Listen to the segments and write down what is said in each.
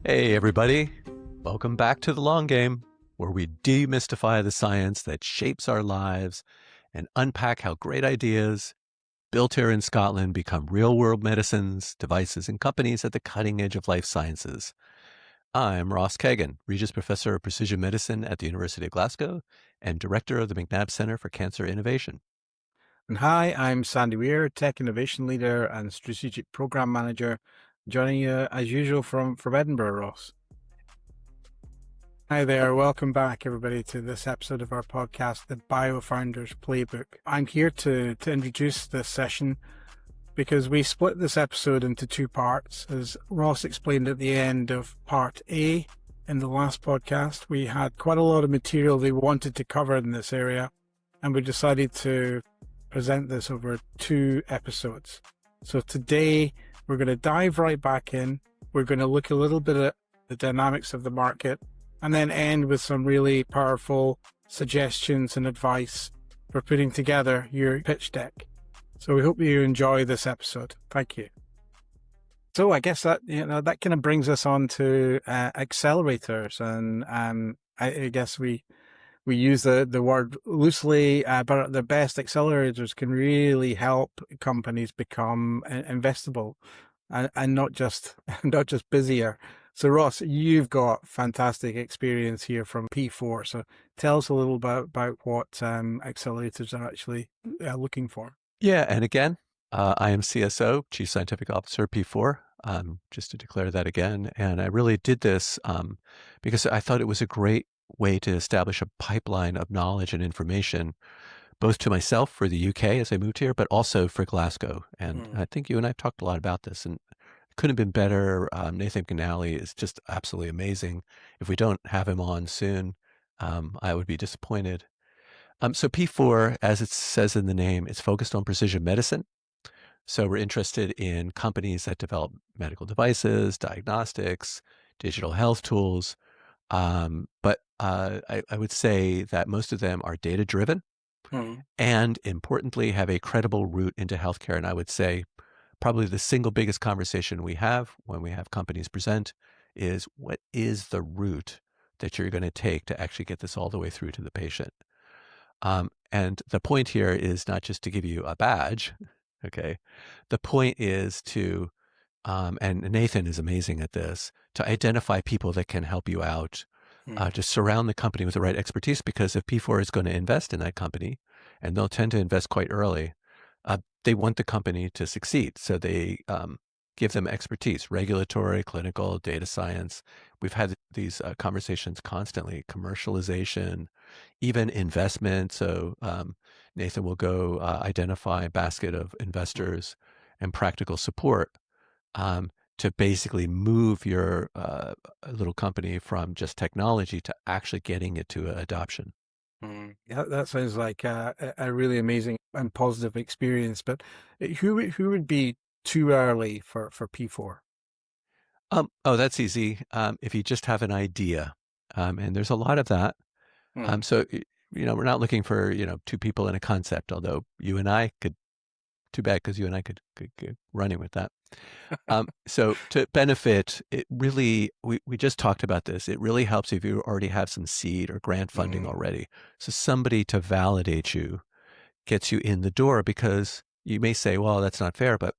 Hey, everybody. Welcome back to The Long Game, where we demystify the science that shapes our lives and unpack how great ideas built here in Scotland become real-world medicines, devices, and companies at the cutting edge of life sciences. I'm Ross Cagan, Regis Professor of Precision Medicine at the University of Glasgow and Director of the McNabb Center for Cancer Innovation. And hi, I'm Sandy Weir, Tech Innovation Leader and Strategic Program Manager, joining you as usual from Edinburgh, Ross. Hi there, welcome back everybody to this episode of our podcast, The BioFounders Playbook. I'm here to introduce this session because we split this episode into two parts. As Ross explained at the end of part A in the last podcast, we had quite a lot of material they wanted to cover in this area, and we decided to present this over 2 episodes. So today we're going to dive right back in. We're going to look a little bit at the dynamics of the market and then end with some really powerful suggestions and advice for putting together your pitch deck. So we hope you enjoy this episode. Thank you. So I guess that that kind of brings us on to accelerators, and I guess we use the word loosely, but the best accelerators can really help companies become investable and not just busier. So Ross, you've got fantastic experience here from P4. So tell us a little bit about what accelerators are actually looking for. Yeah, and again, I am CSO, Chief Scientific Officer, P4, just to declare that again. And I really did this because I thought it was a great way to establish a pipeline of knowledge and information, both to myself for the UK as I moved here, but also for Glasgow. And I think you and I have talked a lot about this, and it couldn't have been better. Nathan McNally is just absolutely amazing. If we don't have him on soon, I would be disappointed. So P4, as it says in the name, it's focused on precision medicine. So we're interested in companies that develop medical devices, diagnostics, digital health tools. But I would say that most of them are data-driven and, importantly, have a credible route into healthcare. And I would say probably the single biggest conversation we have when we have companies present is, what is the route that you're going to take to actually get this all the way through to the patient? And the point here is not just to give you a badge, okay? The point is to, and Nathan is amazing at this, to identify people that can help you out, to surround the company with the right expertise, because if P4 is going to invest in that company, and they'll tend to invest quite early, they want the company to succeed. So they give them expertise, regulatory, clinical, data science. We've had these conversations constantly, commercialization, even investment. So Nathan will go identify a basket of investors and practical support to basically move your little company from just technology to actually getting it to adoption. Yeah, that sounds like a really amazing and positive experience. But who would be too early for P4? Oh, that's easy. If you just have an idea, and there's a lot of that. So, we're not looking for, 2 people in a concept, although you and I could, too bad, because you and I could get running with that. So to benefit, it really, we just talked about this. It really helps if you already have some seed or grant funding already. So somebody to validate you gets you in the door, because you may say, well, that's not fair. But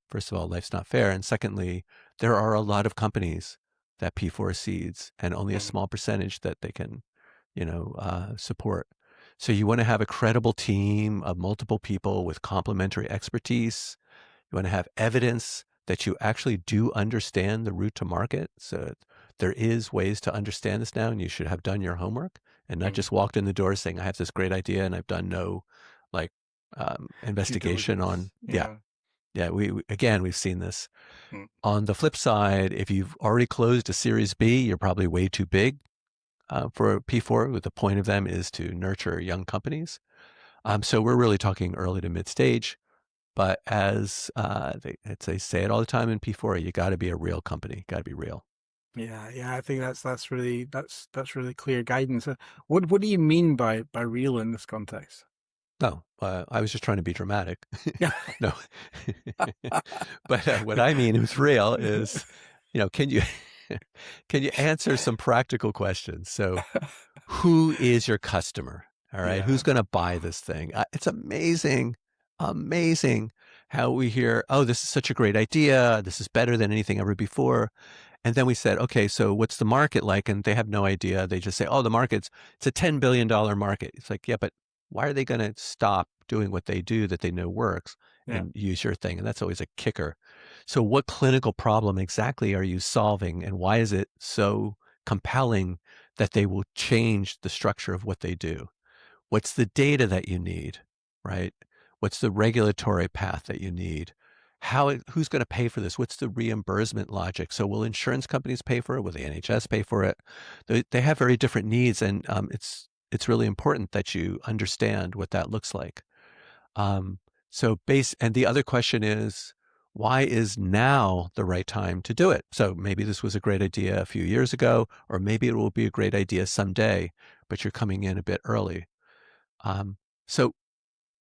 first of all, life's not fair. And secondly, there are a lot of companies that P4 seeds and only a small percentage that they can, support. So you want to have a credible team of multiple people with complementary expertise. You want to have evidence that you actually do understand the route to market. So there is ways to understand this now, and you should have done your homework and not just walked in the door saying, I have this great idea and I've done no investigation on, we've seen this. On the flip side, if you've already closed a Series B, you're probably way too big for P4. The point of them is to nurture young companies. So we're really talking early to mid stage. But as they say it all the time in P4, you got to be a real company. Got to be real. Yeah, I think that's really clear guidance. What do you mean by real in this context? No, I was just trying to be dramatic. Yeah. No, but what I mean is real is, can you Can you answer some practical questions? So, who is your customer? All right. Yeah, Who's going to buy this thing? It's amazing, amazing how we hear, oh, this is such a great idea. This is better than anything ever before. And then we said, okay, so what's the market like? And they have no idea. They just say, oh, it's a $10 billion market. It's like, yeah, but why are they going to stop doing what they do that they know works yeah, and use your thing? And that's always a kicker. So what clinical problem exactly are you solving? And why is it so compelling that they will change the structure of what they do? What's the data that you need, right? What's the regulatory path that you need? Who's going to pay for this? What's the reimbursement logic? So will insurance companies pay for it? Will the NHS pay for it? They have very different needs, and it's really important that you understand what that looks like. Um, and the other question is, why is now the right time to do it? So maybe this was a great idea a few years ago, or maybe it will be a great idea someday, but you're coming in a bit early. Um, so,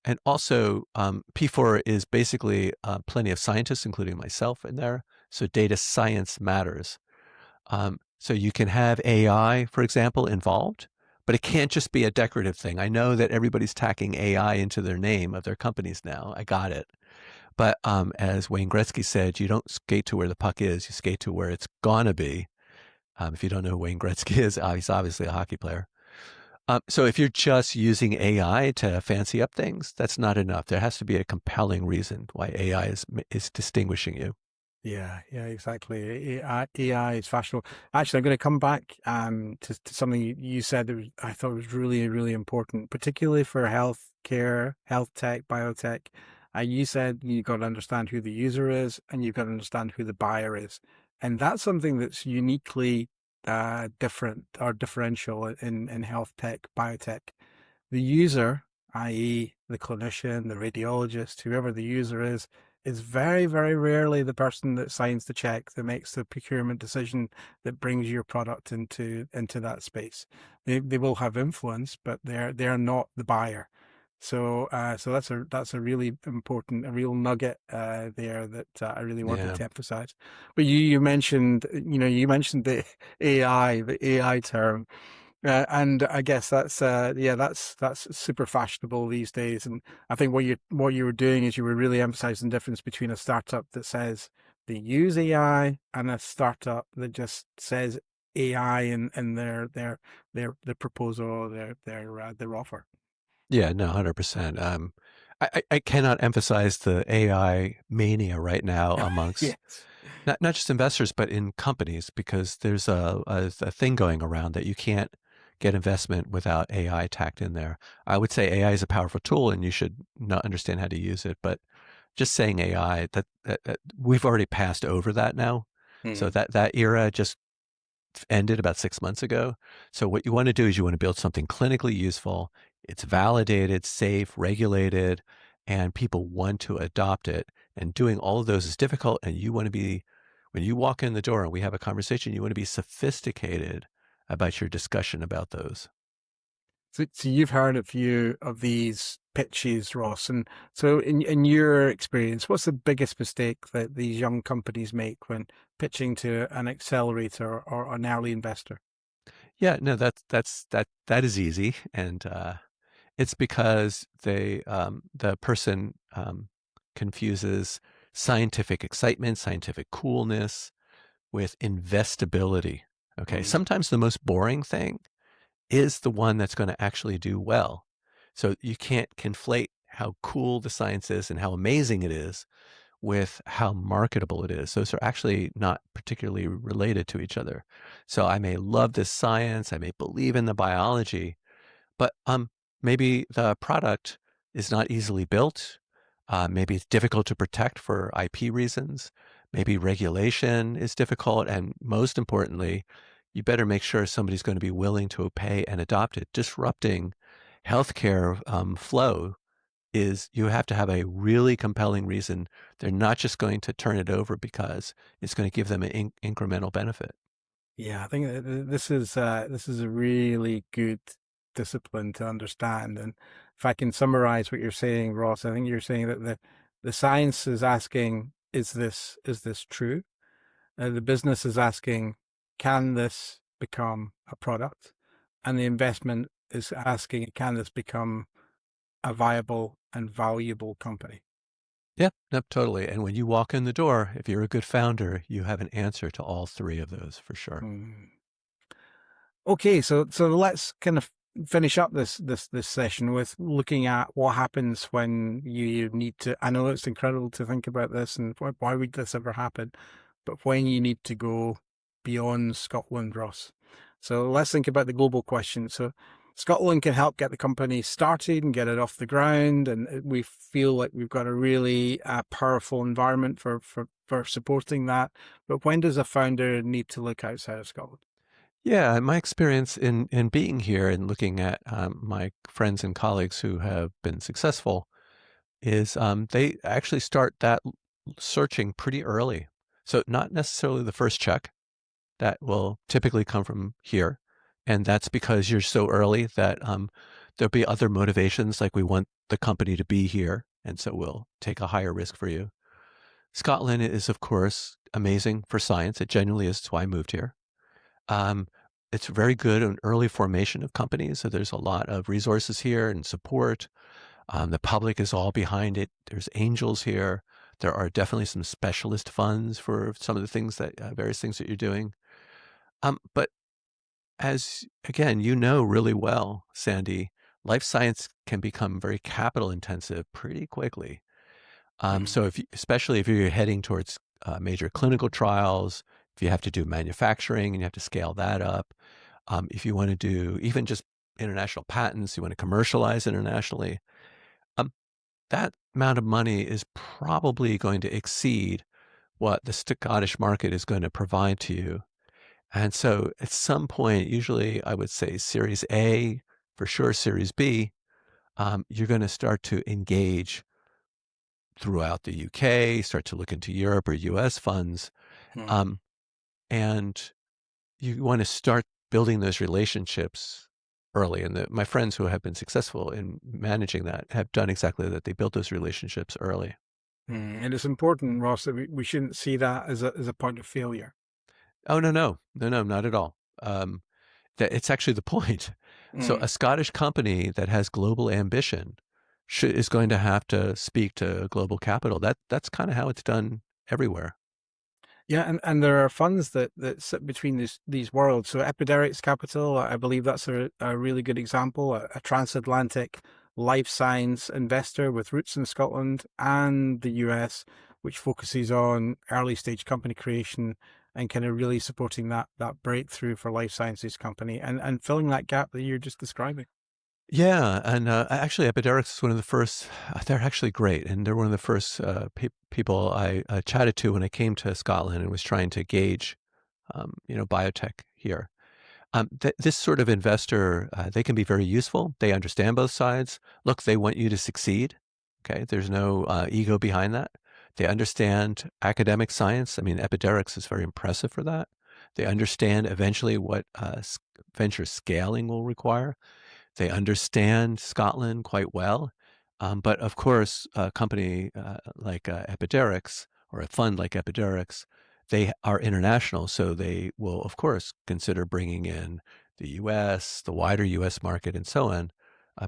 and also, P4 is basically plenty of scientists, including myself, in there. So data science matters. So you can have AI, for example, involved, but it can't just be a decorative thing. I know that everybody's tacking AI into their name of their companies now. I got it. But as Wayne Gretzky said, you don't skate to where the puck is, you skate to where it's gonna be. If you don't know who Wayne Gretzky is, he's obviously a hockey player. So if you're just using AI to fancy up things, that's not enough. There has to be a compelling reason why AI is distinguishing you. yeah, yeah, exactly. AI is fashionable. Actually, I'm going to come back to something you said that I thought was really, really important, particularly for healthcare, health tech, biotech. You said you've got to understand who the user is and you've got to understand who the buyer is. And that's something that's uniquely different or differential in health tech, biotech. The user, i.e., the clinician, the radiologist, whoever the user is very, very rarely the person that signs the check, that makes the procurement decision, that brings your product into that space. They will have influence, but they're not the buyer. So that's a really important, a real nugget there that I really wanted Yeah. to emphasize. But you mentioned, you mentioned the AI term. And I guess that's yeah, that's super fashionable these days. And I think what you were doing is you were really emphasizing the difference between a startup that says they use AI and a startup that just says AI in their proposal, their offer. Yeah, no, 100%. I cannot emphasize the AI mania right now amongst Yes. not just investors, but in companies, because there's a thing going around that you can't get investment without AI tacked in there. I would say AI is a powerful tool and you should not understand how to use it, but just saying AI, that we've already passed over that now. So Mhm. that era just ended about 6 months ago. So what you want to do is you want to build something clinically useful. It's validated, safe, regulated, and people want to adopt it. And doing all of those is difficult. And you want to be, when you walk in the door and we have a conversation, you want to be sophisticated about your discussion about those. So you've heard a few of these pitches, Ross, and so in your experience, what's the biggest mistake that these young companies make when pitching to an accelerator or an early investor? Yeah, no, that is easy, and it's because the person confuses scientific excitement, scientific coolness with investability. Okay, Mm. sometimes the most boring thing is the one that's going to actually do well. So you can't conflate how cool the science is and how amazing it is with how marketable it is. Those are actually not particularly related to each other. So I may love this science, I may believe in the biology, but maybe the product is not easily built. Maybe it's difficult to protect for IP reasons. Maybe regulation is difficult. And most importantly, you better make sure somebody's going to be willing to pay and adopt it. Disrupting healthcare flow is you have to have a really compelling reason. They're not just going to turn it over because it's going to give them an incremental benefit. Yeah, I think this is a really good discipline to understand. And if I can summarize what you're saying, Ross, I think you're saying that the science is asking, is this true? The business is asking, can this become a product? And the investment is asking, can this become a viable and valuable company? Yeah, no, totally. And when you walk in the door, if you're a good founder, you have an answer to all three of those for sure. Mm. Okay, so let's kind of finish up this session with looking at what happens when you need to. I know it's incredible to think about this and why would this ever happen, but when you need to go beyond Scotland, Ross. So let's think about the global question. So Scotland can help get the company started and get it off the ground, and we feel like we've got a really powerful environment for supporting that. But when does a founder need to look outside of Scotland? Yeah, my experience in being here and looking at my friends and colleagues who have been successful is they actually start that searching pretty early. So not necessarily the first check that will typically come from here, and that's because you're so early that there'll be other motivations, like we want the company to be here, and so we'll take a higher risk for you. Scotland is, of course, amazing for science. It genuinely is. That's why I moved here. Um, it's very good in early formation of companies. So there's a lot of resources here and support. The public is all behind it. There's angels here. There are definitely some specialist funds for some of the things that various things that you're doing. But as again, you know really well, Sandy, life science can become very capital intensive pretty quickly. So if you, especially if you're heading towards major clinical trials, if you have to do manufacturing and you have to scale that up, if you want to do even just international patents, you want to commercialize internationally, um, that amount of money is probably going to exceed what the Scottish market is going to provide to you. And so at some point, usually I would say Series A, for sure Series B, you're going to start to engage throughout the UK, start to look into Europe or US funds. Mm. Um, and you want to start building those relationships early. And my friends who have been successful in managing that have done exactly that. They built those relationships early. And it's important, Ross, that we shouldn't see that as a point of failure. Oh, no, no, no, no, not at all. That it's actually the point. So Mm. a Scottish company that has global ambition is going to have to speak to global capital. That's kind of how it's done everywhere. Yeah, and there are funds that sit between these worlds. So Epiderics Capital, I believe that's a really good example, a transatlantic life science investor with roots in Scotland and the US, which focuses on early stage company creation and kind of really supporting that breakthrough for life sciences company and filling that gap that you're just describing. Yeah, and actually, Epiderics is one of the first. They're actually great, and they're one of the first people I chatted to when I came to Scotland and was trying to gauge, biotech here. This sort of investor, they can be very useful. They understand both sides. Look, they want you to succeed. Okay, there's no ego behind that. They understand academic science. I mean, Epiderics is very impressive for that. They understand eventually what venture scaling will require. They understand Scotland quite well. But of course, a company like Epiderics or a fund like Epiderics, they are international. So they will, of course, consider bringing in the US, the wider US market, and so on,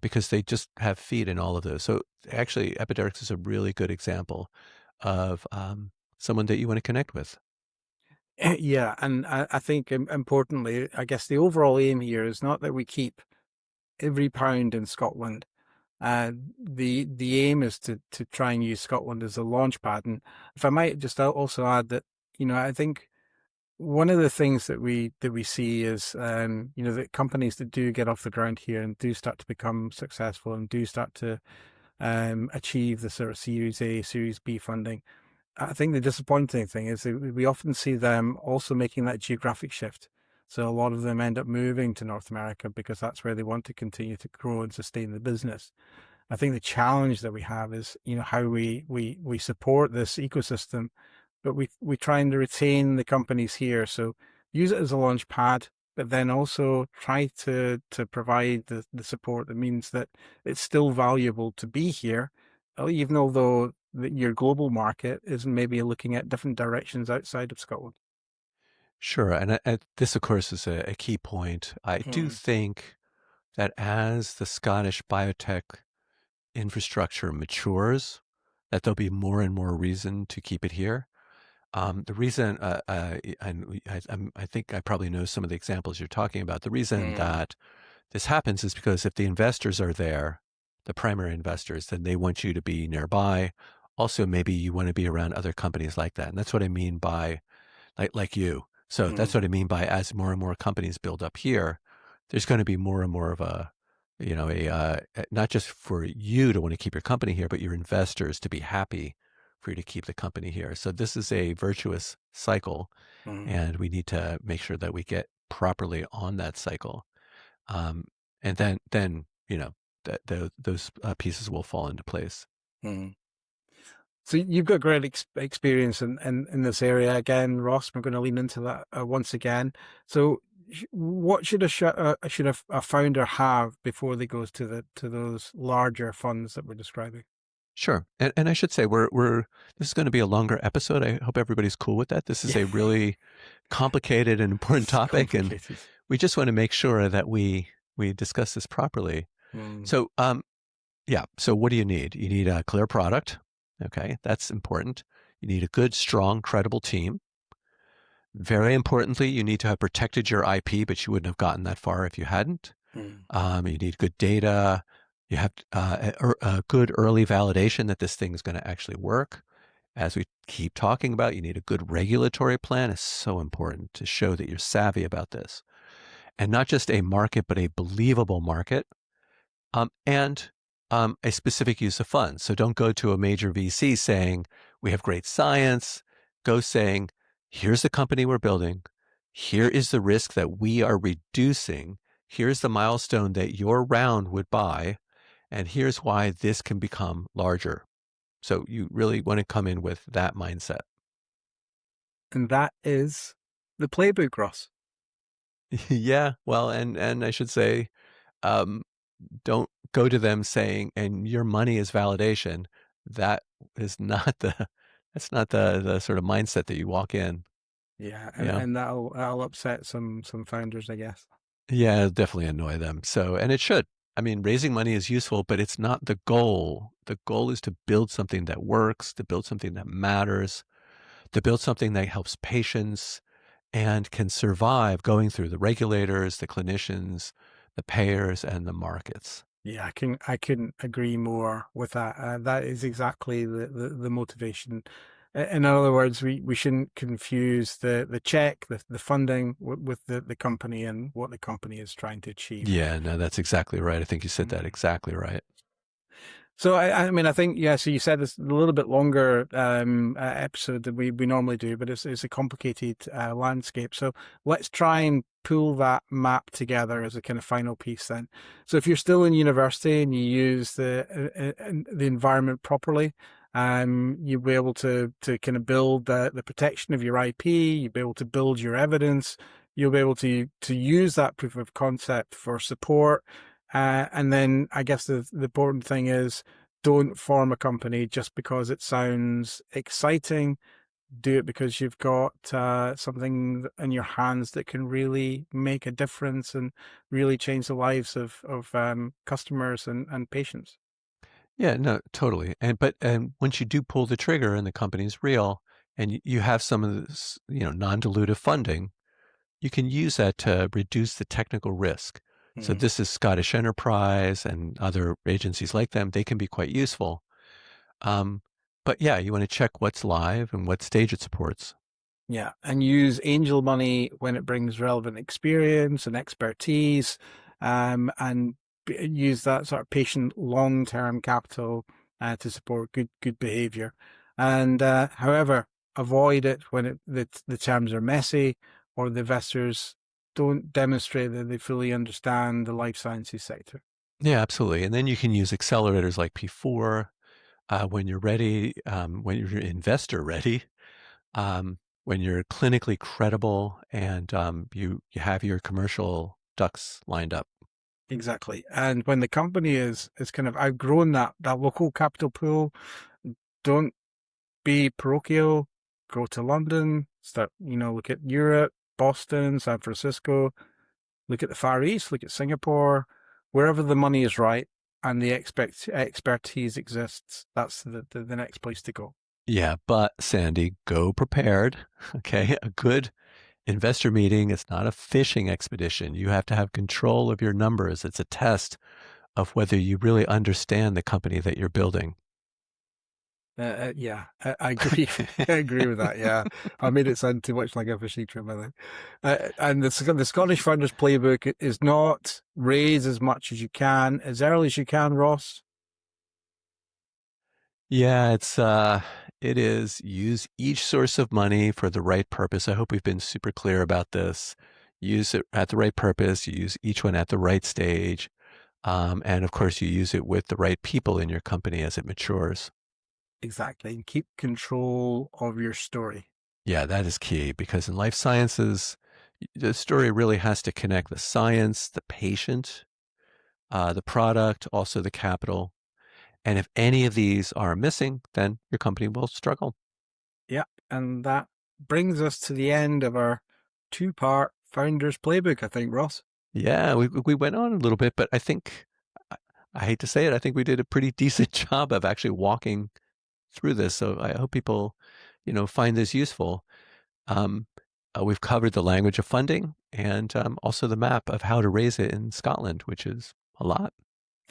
because they just have feet in all of those. So actually, Epiderics is a really good example of someone that you want to connect with. Yeah, and I think importantly, I guess the overall aim here is not that we keep every pound in Scotland. The aim is to try and use Scotland as a launch pad. And if I might just also add that, I think one of the things that we see is, that companies that do get off the ground here and do start to become successful and do start to achieve the sort of Series A, Series B funding. I think the disappointing thing is that we often see them also making that geographic shift. So a lot of them end up moving to North America because that's where they want to continue to grow and sustain the business. I think the challenge that we have is, how we support this ecosystem, but we trying to retain the companies here. So use it as a launch pad, but then also try to provide the support that means that it's still valuable to be here, even although your global market is maybe looking at different directions outside of Scotland. Sure. And this, of course, is a key point. I do Mm, think that as the Scottish biotech infrastructure matures, that there'll be more and more reason to keep it here. The reason, I think I probably know some of the examples you're talking about. The reason mm, that this happens is because if the investors are there, the primary investors, then they want you to be nearby. Also, maybe you want to be around other companies like that. And that's what I mean by like you. So that's mm, what I mean by as more and more companies build up here, there's going to be more and more of a, not just for you to want to keep your company here, but your investors to be happy for you to keep the company here. So this is a virtuous cycle, mm, and we need to make sure that we get properly on that cycle. Um, and then those pieces will fall into place. mm. So you've got great experience in this area. Again, Ross, we're going to lean into that once again. So what should a founder have before they goes to those larger funds that we're describing? Sure. And I should say this is going to be a longer episode. I hope everybody's cool with that. This is Yeah, a really complicated and important it's topic, and complicated. we just want to make sure that we discuss this properly. Mm, So, yeah. So what do you need? You need a clear product. Okay, that's important. You need a good, strong, credible team. Very importantly, you need to have protected your IP, but you wouldn't have gotten that far if you hadn't. mm. You need good data. You have a good early validation that this thing is going to actually work. As we keep talking about, you need a good regulatory plan. It's so important to show that you're savvy about this. And not just a market, but a believable market, and a specific use of funds. So don't go to a major VC saying, we have great science. Go saying, here's the company we're building. Here is the risk that we are reducing. Here's the milestone that your round would buy. And here's why this can become larger. So you really want to come in with that mindset. And that is the playbook, Ross. Yeah, well, and I should say, um, don't go to them saying, "And your money is validation." That is not the that's not the sort of mindset that you walk in. Yeah, You know? and that'll upset some founders, I guess. Yeah, it'll definitely annoy them. So, and it should. I mean, raising money is useful, but it's not the goal. The goal is to build something that works, to build something that matters, to build something that helps patients and can survive going through the regulators, the clinicians, the payers, and the markets. Yeah, I couldn't agree more with that. That is exactly the motivation. In other words, we shouldn't confuse the check, the funding with the company and what the company is trying to achieve. Yeah, no, that's exactly right. I think you said that Mm. exactly right. So I mean I think yeah. So you said it's a little bit longer episode than we normally do, but it's a complicated landscape. So let's try and pull that map together as a kind of final piece then. So if you're still in university and you use the environment properly, you'll be able to kind of build the protection of your IP. You'll be able to build your evidence. You'll be able to use that proof of concept for support. And then I guess the important thing is don't form a company just because it sounds exciting. Do it because you've got something in your hands that can really make a difference and really change the lives of customers and patients. Yeah, no, totally. And once you do pull the trigger and the company's real, and you have some of this, non-dilutive funding, you can use that to reduce the technical risk. So Mm. this is Scottish Enterprise and other agencies like them. They can be quite useful. Um, but yeah, you want to check what's live and what stage it supports. Yeah, and use angel money when it brings relevant experience and expertise, and use that sort of patient long-term capital to support good behavior. And however, avoid it when the terms are messy or the investors don't demonstrate that they fully understand the life sciences sector. Yeah, absolutely. And then you can use accelerators like P4 when you're ready, when you're investor ready, when you're clinically credible, and you have your commercial ducks lined up. Exactly. And when the company is kind of outgrown that local capital pool, don't be parochial, go to London, start, look at Europe, Boston, San Francisco, look at the Far East, look at Singapore, wherever the money is right and the expertise exists. That's the next place to go. Yeah, but Sandy, go prepared. Okay. A good investor meeting is not a fishing expedition. You have to have control of your numbers. It's a test of whether you really understand the company that you're building. Yeah, I agree. I agree with that. Yeah, I made it sound too much like a fishing trip, I think. And the Scottish Founders Playbook is not raise as much as you can, as early as you can, Ross. Yeah, it is use each source of money for the right purpose. I hope we've been super clear about this. Use it at the right purpose. You use each one at the right stage. And of course, you use it with the right people in your company as it matures. Exactly, and keep control of your story. Yeah, that is key because in life sciences, the story really has to connect the science, the patient, the product, also the capital. And if any of these are missing, then your company will struggle. Yeah, and that brings us to the end of our two-part Founders Playbook, I think, Ross. Yeah, we went on a little bit, but I think I, I hate to say it, I think we did a pretty decent job of actually walking through this. So I hope people, find this useful. Um, we've covered the language of funding and also the map of how to raise it in Scotland, which is a lot.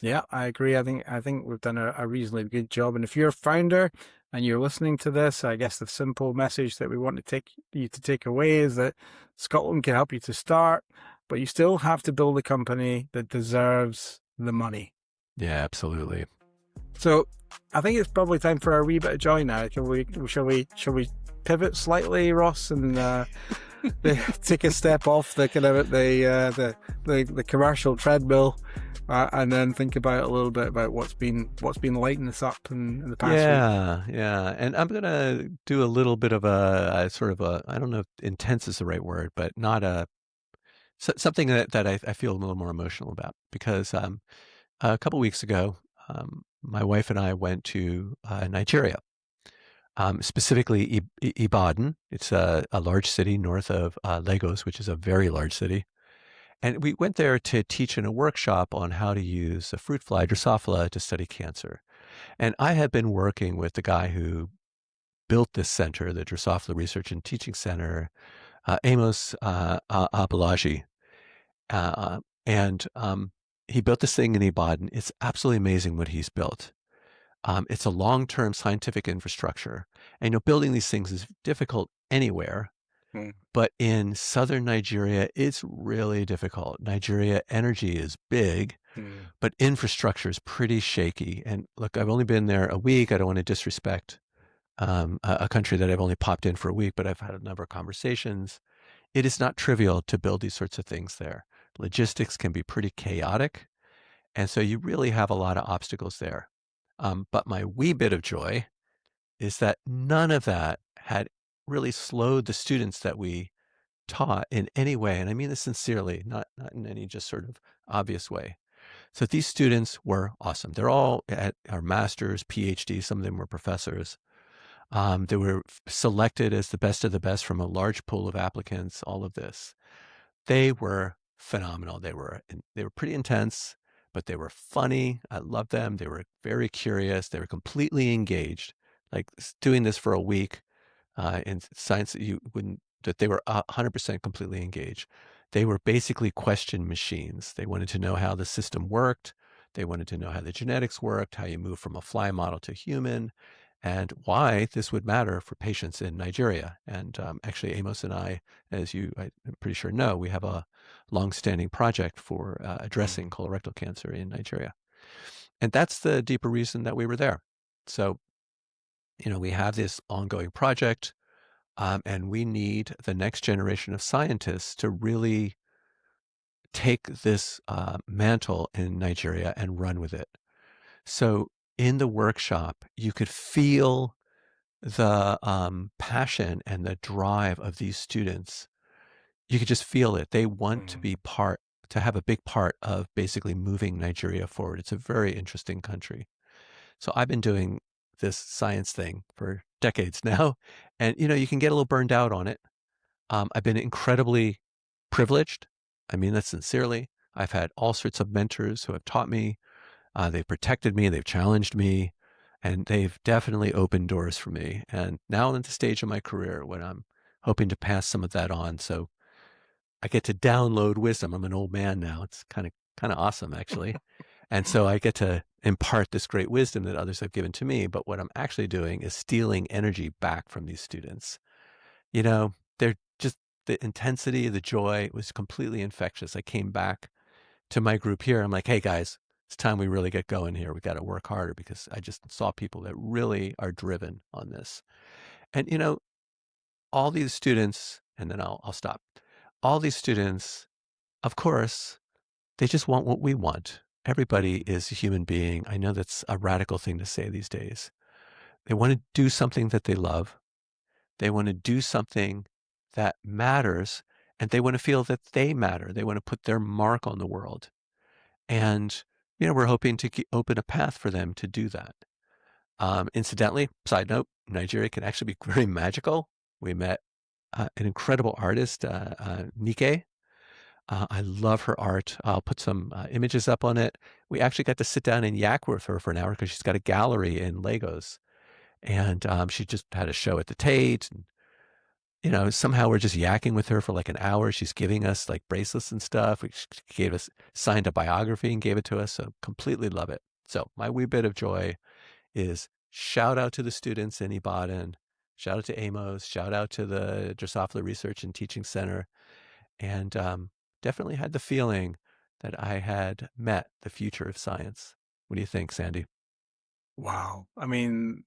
Yeah, I agree. I think we've done a reasonably good job. And if you're a founder and you're listening to this, I guess the simple message that we want to take you to take away is that Scotland can help you to start, but you still have to build a company that deserves the money. Yeah, absolutely. So I think it's probably time for a wee bit of joy now. Shall we pivot slightly, Ross, and take a step off the kind of the commercial treadmill, and then think about a little bit about what's been lighting us up in the past week. Yeah. And I'm gonna do a little bit of a sort of a, I don't know if intense is the right word, but not something that I feel a little more emotional about because a couple weeks ago, my wife and I went to Nigeria, specifically Ibadan. It's a large city north of Lagos, which is a very large city. And we went there to teach in a workshop on how to use a fruit fly, Drosophila, to study cancer. And I had been working with the guy who built this center, the Drosophila Research and Teaching Center, Amos Abalaji. And he built this thing in Ibadan. It's absolutely amazing what he's built. It's a long-term scientific infrastructure. And building these things is difficult anywhere. Hmm. But in southern Nigeria, it's really difficult. Nigeria energy is big, but infrastructure is pretty shaky. And look, I've only been there a week. I don't want to disrespect a country that I've only popped in for a week, but I've had a number of conversations. It is not trivial to build these sorts of things there. Logistics can be pretty chaotic. And so you really have a lot of obstacles there. But my wee bit of joy is that none of that had really slowed the students that we taught in any way. And I mean this sincerely, not in any just sort of obvious way. So these students were awesome. They're all at our masters, PhD. Some of them were professors. They were selected as the best of the best from a large pool of applicants, all of this. They were phenomenal. They were pretty intense, but they were funny. I loved them. They were very curious. They were completely engaged. Like doing this for a week in science, that they were 100% completely engaged. They were basically question machines. They wanted to know how the system worked. They wanted to know how the genetics worked, how you move from a fly model to human, and why this would matter for patients in Nigeria. And actually, Amos and I, as I'm pretty sure know, we have a long-standing project for addressing colorectal cancer in Nigeria. And that's the deeper reason that we were there. So, we have this ongoing project, and we need the next generation of scientists to really take this mantle in Nigeria and run with it. So in the workshop, you could feel the passion and the drive of these students. You could just feel it. They want to be to have a big part of basically moving Nigeria forward. It's a very interesting country. So I've been doing this science thing for decades now, and you can get a little burned out on it. I've been incredibly privileged. I mean that sincerely. I've had all sorts of mentors who have taught me. They've protected me, they've challenged me, and they've definitely opened doors for me. And now I'm at the stage of my career when I'm hoping to pass some of that on. So I get to download wisdom. I'm an old man now. It's kind of awesome, actually. And so I get to impart this great wisdom that others have given to me. But what I'm actually doing is stealing energy back from these students. You know, they're just the intensity, the joy was completely infectious. I came back to my group here. I'm like, hey guys, it's time we really get going here. We got to work harder because I just saw people that really are driven on this. And all these students, and then I'll stop. All these students, of course, they just want what we want. Everybody is a human being. I know that's a radical thing to say these days. They want to do something that they love. They want to do something that matters, and they want to feel that they matter. They want to put their mark on the world. And, we're hoping to open a path for them to do that. Incidentally, side note, Nigeria can actually be very magical. We met an incredible artist, Nike. I love her art. I'll put some images up on it. We actually got to sit down and yak with her for an hour because she's got a gallery in Lagos. And she just had a show at the Tate. And, somehow we're just yakking with her for like an hour. She's giving us like bracelets and stuff. She signed a biography and gave it to us. So completely love it. So my wee bit of joy is shout out to the students in Ibadan, shout out to Amos, shout out to the Drosophila Research and Teaching Center, and definitely had the feeling that I had met the future of science. What do you think, Sandy? Wow. I mean,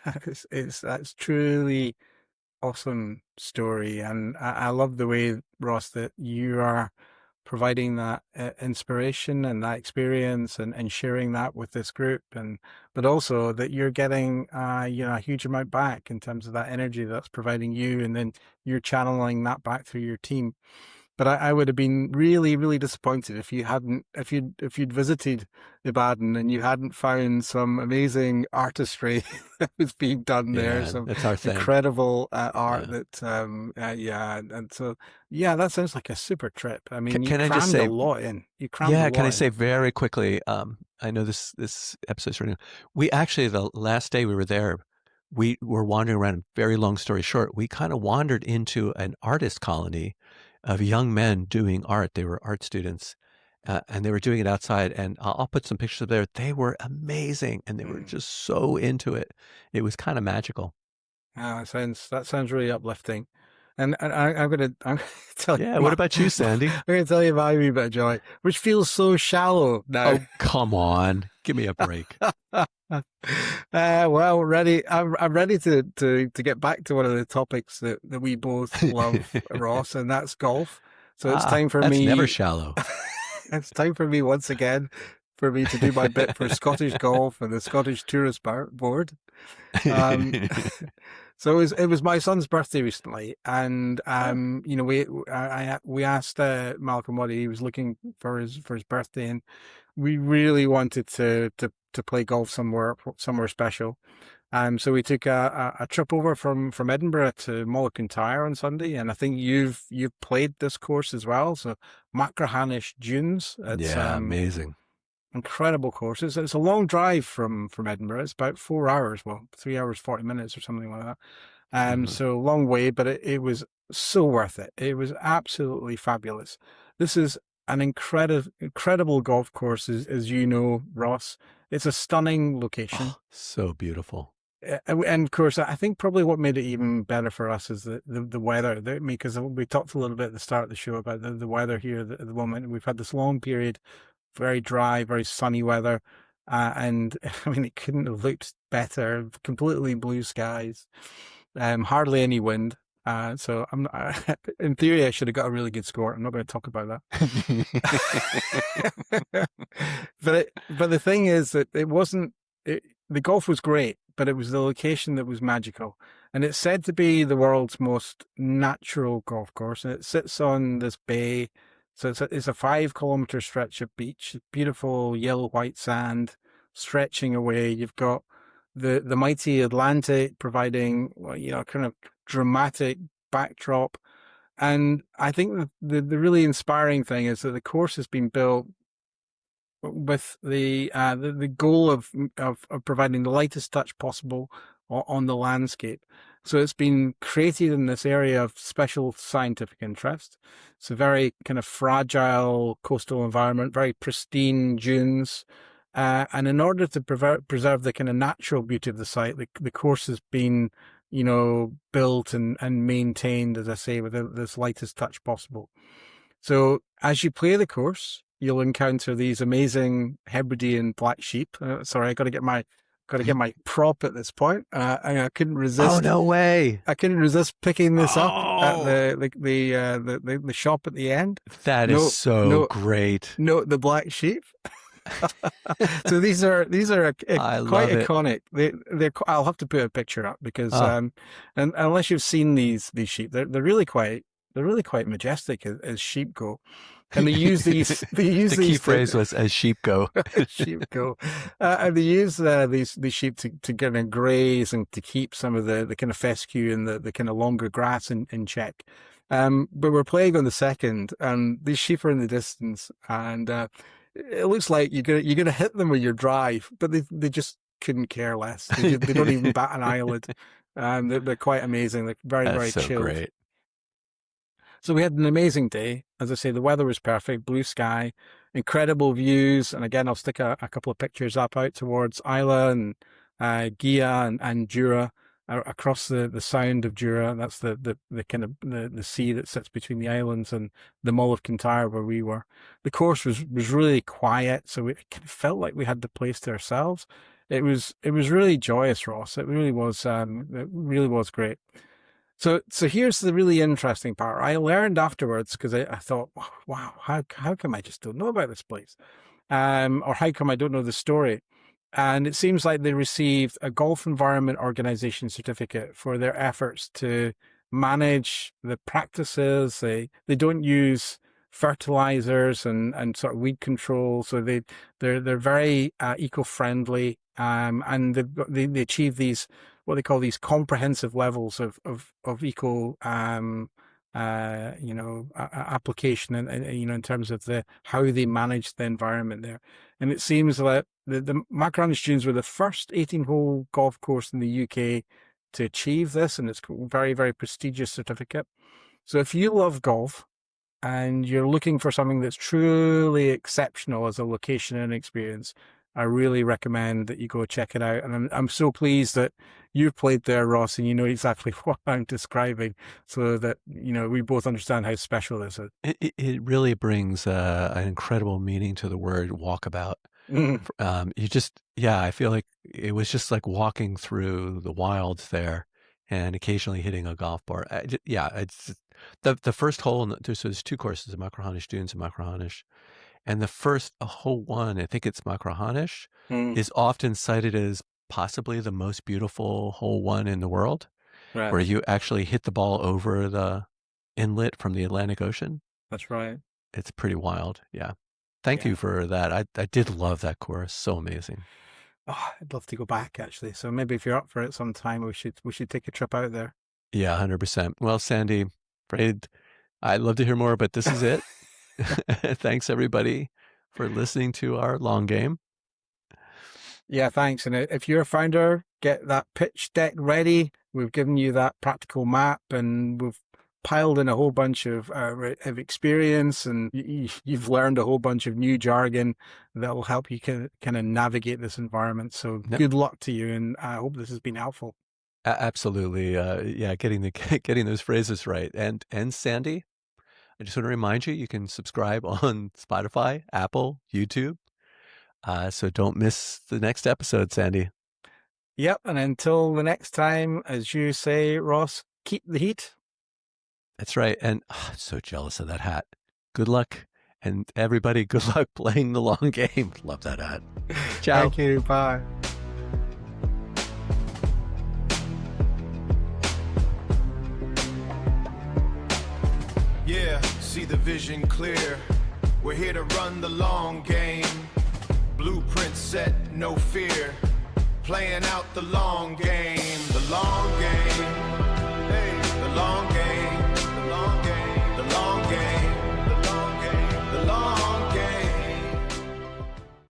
that's truly awesome story. And I love the way, Ross, that you are providing that inspiration and that experience and sharing that with this group. But also that you're getting, a huge amount back in terms of that energy that's providing you. And then you're channeling that back through your team. But I would have been really, really disappointed if you'd visited Ibadan and you hadn't found some amazing artistry that was being done there, Yeah, some that's our thing. incredible art Yeah. that, and so, yeah, that sounds like a super trip. I mean, you Can I just crammed a say, lot in. You crammed a yeah, can I lot in. say very quickly, I know this episode's running. We actually, the last day we were there, we were wandering around, very long story short, we kind of wandered into an artist colony of young men doing art. They were art students, and they were doing it outside. And I'll put some pictures up there. They were amazing, and they were Mm. just so into it. It was kind of magical. That sounds really uplifting. And I'm gonna tell Yeah. you What about you, Sandy? I'm gonna tell you my wee bit of joy, which feels so shallow now. Oh, come on. Give me a break. Well, ready. I'm ready to get back to one of the topics that we both love, Ross, and that's golf. So it's time for That's never me. shallow. It's time for me once again for me to do my bit for Scottish Golf and the Scottish Tourist Board. Um, so it was my son's birthday recently, and Oh, we asked Malcolm what he was looking for his birthday, and we really wanted to play golf somewhere special. So we took a trip over from Edinburgh to Mullaghtyre on Sunday, and I think you've played this course as well. So Machrihanish Dunes. It's yeah, amazing. incredible course. It's a long drive from Edinburgh. It's about 4 hours, well, 3 hours 40 minutes or something like that. Mhm. So long way, but it was so worth it. It was absolutely fabulous. This is an incredible golf course, as you know, Ross. It's a stunning location. Oh, so beautiful. And of course, I think probably what made it even better for us is the weather. Because we talked a little bit at the start of the show about the weather here at the moment. We've had this long period, very dry, very sunny weather. And I mean, it couldn't have looked better. Completely blue skies, hardly any wind. So in theory, I should have got a really good score. I'm not going to talk about that. But the thing is that it wasn't. The golf was great, but it was the location that was magical. And it's said to be the world's most natural golf course, and it sits on this bay. So it's a 5 kilometer stretch of beach, beautiful yellow white sand stretching away. You've got the mighty Atlantic providing, kind of dramatic backdrop. And I think the really inspiring thing is that the course has been built with the goal of providing the lightest touch possible on the landscape. So it's been created in this area of special scientific interest. It's a very kind of fragile coastal environment, very pristine dunes. And in order to preserve the kind of natural beauty of the site, the course has been, built and maintained, as I say, with this lightest touch possible. So as you play the course, you'll encounter these amazing Hebridean black sheep. Sorry, I got to get my prop at this point. I couldn't resist. Oh, no way! I couldn't resist picking this up at Oh, the shop at the end. that is so great. No, the black sheep. So these are I quite love it. iconic. I'll have to put a picture up because and unless you've seen these sheep, they're really quite majestic as sheep go. And they use these. The key phrase was "as sheep go." Sheep go, and they use these sheep to kind of graze and to keep some of the kind of fescue and the kind of longer grass in check. But we're playing on the second, and these sheep are in the distance, and it looks like you're gonna hit them with your drive, but they just couldn't care less. They don't even bat an eyelid. They're quite amazing. They're very very so chilled. Great. So we had an amazing day. As I say, the weather was perfect, blue sky, incredible views. And again, I'll stick a couple of pictures up out towards Isla and Gia and Jura, across the sound of Jura. That's the kind of the sea that sits between the islands and the Mull of Kintyre where we were. The course was really quiet, so it kind of felt like we had the place to ourselves. It was really joyous, Ross. It really was great. So here's the really interesting part. I learned afterwards, because I thought, wow, how come I just don't know about this place? Or how come I don't know the story? And it seems like they received a Golf Environment Organization certificate for their efforts to manage the practices. They don't use fertilizers and sort of weed control. So they're very eco-friendly, and they achieve these, what they call these comprehensive levels of eco application, and in terms of how they manage the environment there. And it seems that the Macronish Dunes were the first 18-hole golf course in the UK to achieve this, and it's a very very prestigious certificate. So if you love golf and you're looking for something that's truly exceptional as a location and experience, I really recommend that you go check it out. And I'm so pleased that you've played there, Ross, and you know exactly what I'm describing, so that we both understand how special this is. It really brings an incredible meaning to the word walkabout. I feel like it was just like walking through the wilds there, and occasionally hitting a golf ball. It's the first hole. There's two courses: the Macronish Dunes and Macronish. And the first hole one, I think it's Macrahonish, is often cited as possibly the most beautiful hole one in the world, right, where you actually hit the ball over the inlet from the Atlantic Ocean. That's right. It's pretty wild. Yeah. Thank you for that. I did love that course. So amazing. Oh, I'd love to go back, actually. So maybe if you're up for it sometime, we should take a trip out there. Yeah, 100%. Well, Sandy, afraid I'd love to hear more, but this is it. Thanks, everybody, for listening to our long game. Yeah, thanks. And if you're a founder, get that pitch deck ready. We've given you that practical map, and we've piled in a whole bunch of experience, and you've learned a whole bunch of new jargon that will help you kind of navigate this environment. So good luck to you, and I hope this has been helpful. Absolutely. Getting those phrases right. And Sandy, I just want to remind you, you can subscribe on Spotify, Apple, YouTube. So don't miss the next episode, Sandy. Yep. And until the next time, as you say, Ross, keep the heat. That's right. And I'm so jealous of that hat. Good luck. And everybody, good luck playing the long game. Love that hat. Ciao. Thank you. Bye. Yeah, see the vision clear. We're here to run the long game. Blueprint set, no fear. Playing out the long game. The long game.